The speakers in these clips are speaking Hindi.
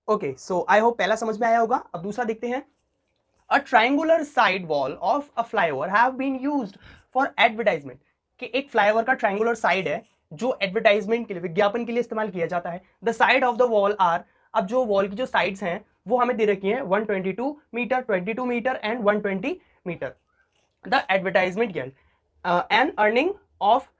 ओके, सो आई होप पहला समझ में आया होगा। अब दूसरा देखते हैं। A triangular side wall of a flyover have been used for advertisement, कि एक फ्लाईओवर का ट्राइंगुलर साइड है जो एडवर्टाइजमेंट के लिए, विज्ञापन के लिए इस्तेमाल किया जाता है। The side of the wall are, अब जो वॉल की जो साइड्स हैं वो हमें दे रखी हैं 122 metre, 22 metre and 120 metre. The advertisement yield an earning of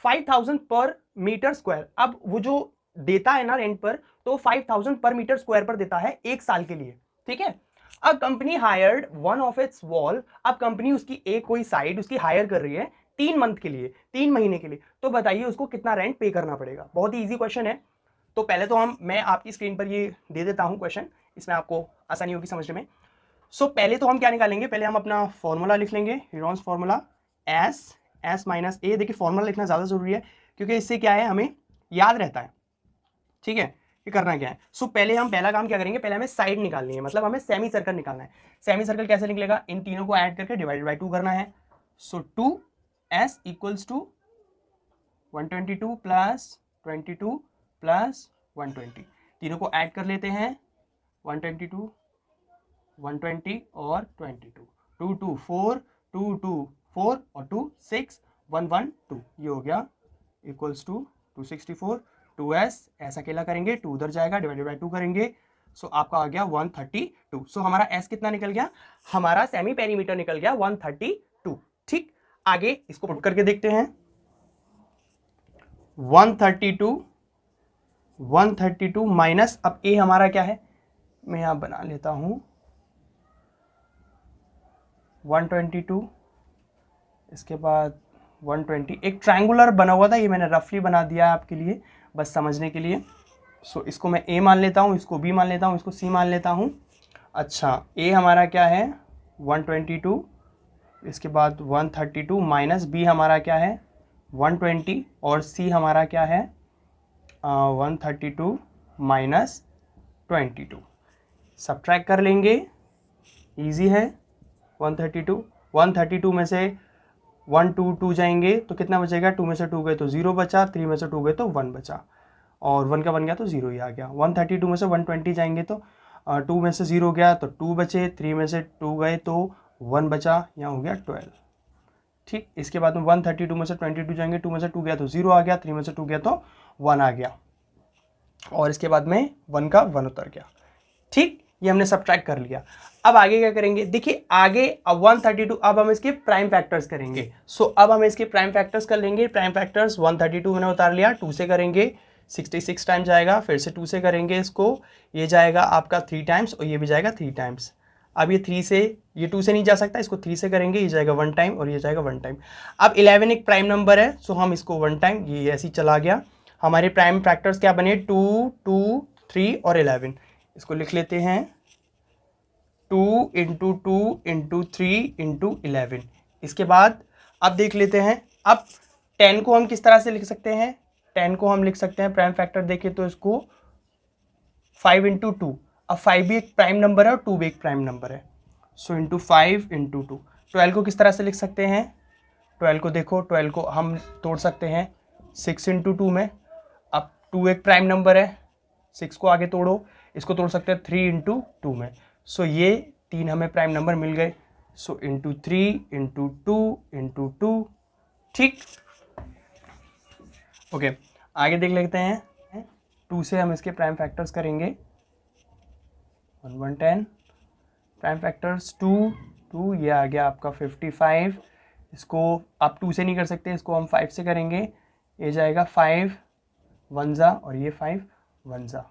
5000 पर मीटर स्क्वायर। अब वो जो देता है ना रेंट पर, तो 5000 पर मीटर स्क्वायर पर देता है एक साल के लिए, ठीक है। अब company hired one of its wall, अब कंपनी उसकी एक कोई साइड उसकी हायर कर रही है 3 मंथ के लिए, 3 महीने के लिए। तो बताइए उसको कितना रेंट पे करना पड़ेगा। बहुत ही ईजी क्वेश्चन है। तो पहले तो मैं आपकी स्क्रीन पर ये दे देता हूं क्वेश्चन, इसमें आपको आसानी होगी समझने में। सो पहले तो हम क्या निकालेंगे, पहले हम अपना फॉर्मूला लिख लेंगे, हीरोन्स फॉर्मूला एस माइनस ए। देखिए फॉर्मूला लिखना ज़्यादा जरूरी है क्योंकि इससे क्या है हमें याद रहता है, ठीक है। ये करना क्या है, सो पहले हम पहला काम क्या करेंगे, पहले हमें साइड निकालनी है, मतलब हमें सेमी सर्कल निकालना है। सेमी सर्कल कैसे निकलेगा, इन तीनों को ऐड करके डिवाइड बाई 2 करना है। So 2s equals to 122 plus 22 plus 120, तीनों को ऐड कर लेते हैं। 122 120 और 22, 2 2 4, 2 2 4 और 2 6, 1 1 2, ये हो गया इक्वल्स टू 264। 2s ऐसा अकेला करेंगे, 2 उधर जाएगा, डिवाइडेड बाई 2 करेंगे। सो आपका आ गया 132। सो हमारा s कितना निकल गया, हमारा सेमी पेरीमीटर निकल गया 132, ठीक। आगे इसको पुट करके देखते हैं। 132 माइनस, अब a हमारा क्या है, मैं यहां बना लेता हूं 122, इसके बाद 120। एक ट्रायंगुलर बना हुआ था, ये मैंने रफली बना दिया आपके लिए बस समझने के लिए। सो इसको मैं a मान लेता हूँ, इसको b मान लेता हूँ, इसको c मान लेता हूँ। अच्छा a हमारा क्या है 122, इसके बाद 132 माइनस b हमारा क्या है 120 और c हमारा क्या है 132 माइनस 22। सब्ट्रैक्ट कर लेंगे, इजी है। 132 में से 1 2 2 जाएंगे तो कितना बचेगा, 2 में से 2 गए तो 0 बचा, 3 में से 2 गए तो 1 बचा, और 1 का बन गया तो 0 ही आ गया। 132 में से 120 जाएंगे तो 2 में से 0 गया तो 2 बचे, 3 में से 2 गए तो 1 बचा, यहाँ हो गया 12, ठीक। इसके बाद में 132 में से 22 जाएंगे, 2 में से 2 गया तो 0 आ गया, 3 में से 2 गया तो 1 आ गया, और इसके बाद में 1 का 1 उतर गया, ठीक। ये हमने सब्ट्रैक्ट कर लिया। अब आगे क्या करेंगे, देखिए आगे अब 132, अब हम इसके प्राइम फैक्टर्स करेंगे। सो अब हम इसके प्राइम फैक्टर्स कर लेंगे। प्राइम फैक्टर्स 132 मैंने उतार लिया, 2 से करेंगे 66 टाइम्स जाएगा, फिर से 2 से करेंगे इसको, ये जाएगा आपका 3 टाइम्स और ये भी जाएगा 3 टाइम्स। अब ये 3 से, ये 2 से नहीं जा सकता, इसको 3 से करेंगे, ये जाएगा 1 टाइम और ये जाएगा 1 टाइम। अब 11 एक प्राइम नंबर है, सो हम इसको 1 टाइम, ये ऐसे ही चला गया। हमारे प्राइम फैक्टर्स क्या बने 2 2 3 और 11, इसको लिख लेते हैं 2 इंटू 2 इंटू 3 इंटू 11। इसके बाद अब देख लेते हैं, अब 10 को हम किस तरह से लिख सकते हैं, 10 को हम लिख सकते हैं प्राइम फैक्टर देखें तो इसको 5 इंटू 2। अब 5 भी एक प्राइम नंबर है और 2 भी एक प्राइम नंबर है, सो इंटू 5 इंटू 2। 12 को किस तरह से लिख सकते हैं, 12 को देखो, 12 को हम तोड़ सकते हैं 6 इंटू 2 में। अब 2 एक प्राइम नंबर है, 6 को आगे तोड़ो, इसको तोड़ सकते हैं 3 इंटू 2 में। सो ये 3 हमें प्राइम नंबर मिल गए, सो इंटू 3 इंटू 2 इंटू 2, ठीक। ओके आगे देख लेते हैं। 2 से हम इसके प्राइम फैक्टर्स करेंगे, 1 1 10, प्राइम फैक्टर्स 2 2, ये आ गया आपका 55। इसको आप 2 से नहीं कर सकते, इसको हम 5 से करेंगे, ये जाएगा 5 1 जा और ये 5 1 जा।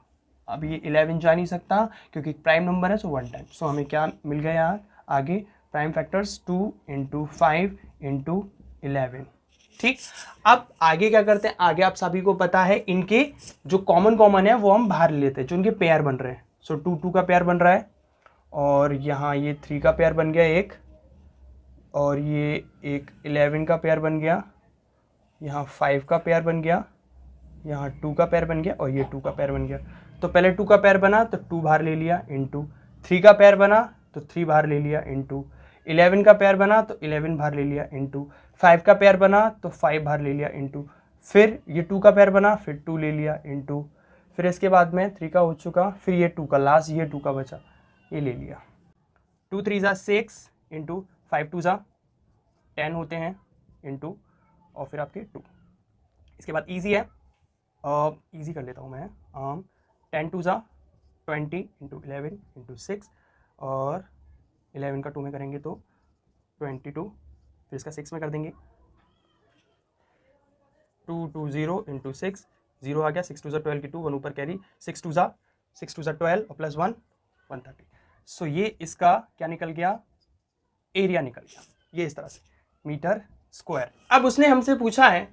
अब ये 11 जा नहीं सकता क्योंकि प्राइम नंबर है, सो 1 टाइम। सो हमें क्या मिल गया यार आगे, प्राइम फैक्टर्स 2 इंटू 5 इंटू 11, ठीक। अब आगे क्या करते हैं, आगे आप सभी को पता है इनके जो कॉमन है वो हम बाहर लेते हैं, जो इनके पेयर बन रहे हैं। सो 2 2 का पेयर बन रहा है, और यहाँ ये 3 का पेयर बन गया एक, और ये एक 11 का पेयर बन गया, यहाँ 5 का पेयर बन गया, यहाँ 2 का पेयर बन गया, और ये 2 का पेयर बन गया। तो पहले 2 का पेयर बना तो 2 बाहर ले लिया इंटू, 3 का पेयर बना तो 3 बाहर ले लिया इंटू, 11 का पेयर बना तो 11 बाहर ले लिया इंटू, 5 का पेयर बना तो 5 बाहर ले लिया इंटू, फिर ये 2 का पेयर बना फिर 2 ले लिया इंटू, फिर इसके बाद में 3 का हो चुका, फिर ये 2 का, लास्ट ये 2 का बचा, ये ले लिया। 2 3 ज़ा 6 इंटू 5 2 ज़ा 10 होते हैं इंटू और फिर आपके 2। इसके बाद ईजी है, ईजी कर लेता हूँ मैं, 10 2 ज़ा 20 इंटू 11 इंटू 6 और 11 का 2 में करेंगे तो 22, फिर इसका 6 में कर देंगे 220 इंटू 6, 0 आ गया, 6 2 ज़ा 12 की 2, 1 ऊपर कैरी, 6 2 ज़ा 12 और प्लस 1 130। सो ये इसका क्या निकल गया, एरिया निकल गया, ये इस तरह से मीटर स्क्वायर। अब उसने हमसे पूछा है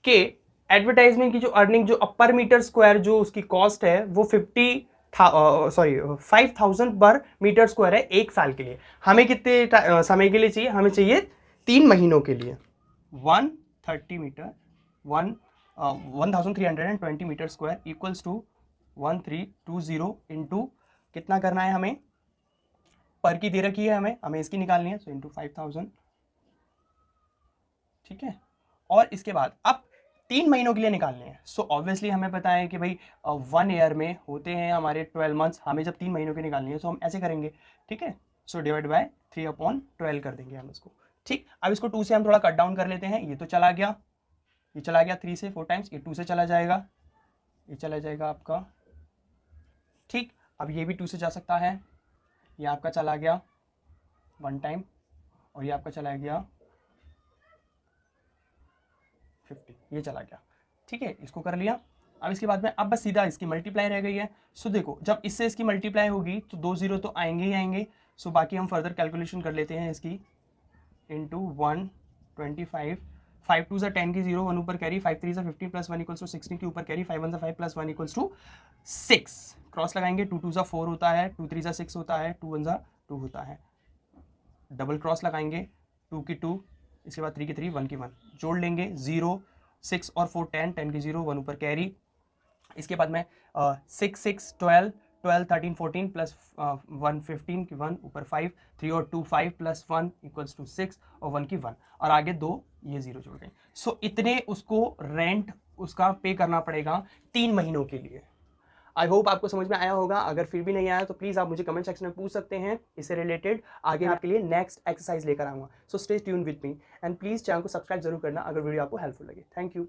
कि एडवर्टाइजमेंट की जो अर्निंग जो पर मीटर स्क्वायर जो उसकी कॉस्ट है वो 5000 पर मीटर स्क्वायर है 1 साल के लिए। हमें कितने समय के लिए चाहिए, हमें चाहिए 3 महीनों के लिए। 130 metre 1320 metre square equals to 1320 into कितना करना है हमें, पर की दे रखी है हमें इसकी निकालनी है, सो इंटू 5000, ठीक है। और इसके बाद अब 3 महीनों के लिए निकालने हैं। सो ऑब्वियसली हमें पता है कि भाई 1 ईयर में होते हैं हमारे 12 मंथ्स, हमें जब 3 महीनों के निकालनी है तो हम ऐसे करेंगे, ठीक है। सो डिवाइड बाय 3/12 कर देंगे हम इसको, ठीक। अब इसको 2 से हम थोड़ा कट डाउन कर लेते हैं, ये तो चला गया, ये चला गया 3 से 4 टाइम्स, ये 2 से चला जाएगा, ये चला जाएगा आपका, ठीक। अब ये भी 2 से जा सकता है, ये आपका चला गया 1 टाइम और ये आपका चला गया 50, ये चला गया, ठीक है। इसको कर लिया। अब इसके बाद में अब बस सीधा इसकी मल्टीप्लाई रह गई है। सो देखो जब इससे इसकी मल्टीप्लाई होगी तो 2 0 तो आएंगे ही आएंगे। सो बाकी हम फर्दर कैलकुलेशन कर लेते हैं इसकी, इंटू 125, 5 2 ज़ा 10 की 0, 1 ऊपर कैरी, 5 3 ज़ा 15 प्लस 1 इक्वल्स टू 16 के ऊपर कैरी, 5 1 ज़ा 5 प्लस 1 इक्वल्स टू 6। क्रॉस लगाएंगे, 2 2 ज़ा 4 होता है, 2 3 ज़ा 6 होता है, 2 1 ज़ा 2 होता है। डबल क्रॉस लगाएंगे, 2 की 2, इसके बाद 3 की 3, 1 की 1, जोड़ लेंगे 0 6 और 4 10, 10 की 0, 1 ऊपर कैरी। इसके बाद में 6 6 12 12 13 14 प्लस 1 15 की 1 ऊपर 5, 3 और 2 5 प्लस 1 इक्वल्स टू 6 और 1 की 1 और आगे 2, ये 0 जुड़ गए। सो इतने उसको रेंट उसका पे करना पड़ेगा 3 महीनों के लिए। आई होप आपको समझ में आया होगा। अगर फिर भी नहीं आया तो प्लीज़ आप मुझे कमेंट सेक्शन में पूछ सकते हैं, इससे रिलेटेड आगे मैं आपके लिए नेक्स्ट एक्सरसाइज लेकर आऊँगा। So stay tune with me and please channel को सब्सक्राइब जरूर करना अगर वीडियो आपको हेल्पफुल लगे। Thank you.